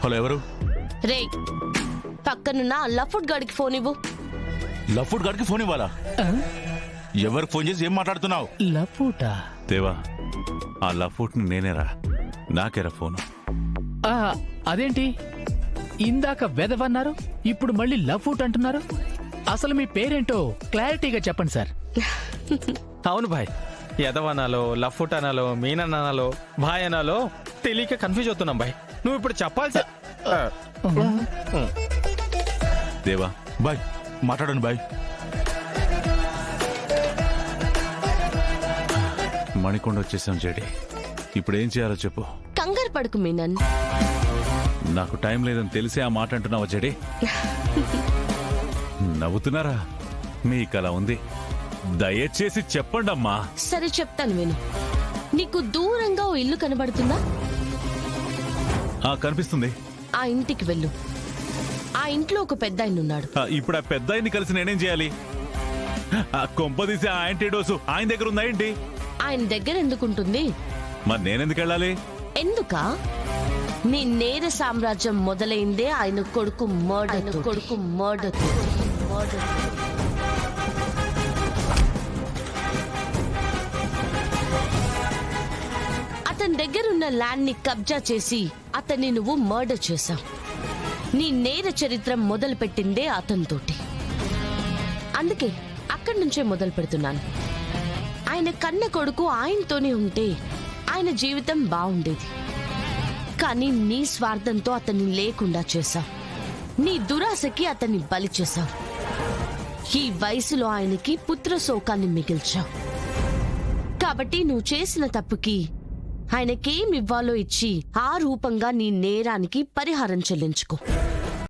Hello, ఎవరు? రే, పక్కనున్న లఫుడ్ గాడికి ఫోన్ ఇవ్వు. లఫ్ట్ గారికి ఫోన్ ఇవ్వాలా? ఎవరికి ఫోన్ చేసి ఏం మాట్లాడుతున్నావు? లఫూటా? దేవా, ఆ లఫ్ట్ ని నేనేరా, నాకేరా ఫోను. అదేంటి ఇందాక వెదవన్నారు, ఇప్పుడు మళ్ళీ లఫూట్ అంటున్నారు? అసలు మీ పేరేంటో క్లారిటీగా చెప్పండి సార్. అవును భాయ్, యదవనాలో లఫ్ట్ అనాలో మీనన్నాలో భాయ్ అనాలో తెలియక కన్ఫ్యూజ్ అవుతున్నాం భాయ్. నువ్వు ఇప్పుడు చెప్పాలి సార్. దేవా బాయ్, మాట్లాడండి బాయ్. మణికొండ వచ్చేసాం జేడి, ఇప్పుడు ఏం చేయాలో చెప్పు. కంగారు పడుకు మీనన్. నాకు టైం లేదని తెలిసే ఆ మాట అంటున్నావా జేడి? నవ్వుతున్నారా? మీకు అలా ఉంది, దయచేసి చెప్పండి అమ్మా. సరే చెప్తాను విను. నీకు దూరంగా ఓ ఇల్లు కనబడుతుందా? కనిపిస్తుంది. ఆ ఇంటికి వెళ్ళు. ఆ ఇంట్లో ఒక పెద్ద ఆయన ఉన్నాడు. ఇప్పుడు ఆ పెద్ద ఆయన్ని కలిసి నేనేం చేయాలి? కొంపదీసి ఆ యాంటీడోసు ఆయన దగ్గర ఉందా ఏంటి? ఆయన దగ్గర ఎందుకుంటుంది? మరి నేనెందుకు వెళ్ళాలి? ఎందుకా? నీ నేర సామ్రాజ్యం మొదలైందే ఆయన కొడుకు మర్డర్. అతని దగ్గరున్న ల్యాండ్ ని కబ్జా చేసి అతన్ని నువ్వు మర్డర్ చేశావు. నీ నేర చరిత్ర మొదలు పెట్టిందే అతనితోటి. అందుకే అక్కడి నుంచే మొదలు పెడుతున్నాను. ఆయన కన్న కొడుకు ఆయనతోనే ఉంటే ఆయన జీవితం బాగుండేది. కానీ నీ స్వార్థంతో అతన్ని లేకుండా చేశావు. నీ దురాశకి అతన్ని బలి చేశావు. ఈ వయసులో ఆయనకి పుత్ర శోకాన్ని మిగిల్చావు. కాబట్టి నువ్వు చేసిన తప్పుకి ఆయనకేమివ్వాలో ఇచ్చి ఆ రూపంగా నీ నేరానికి పరిహారం చెల్లించుకో.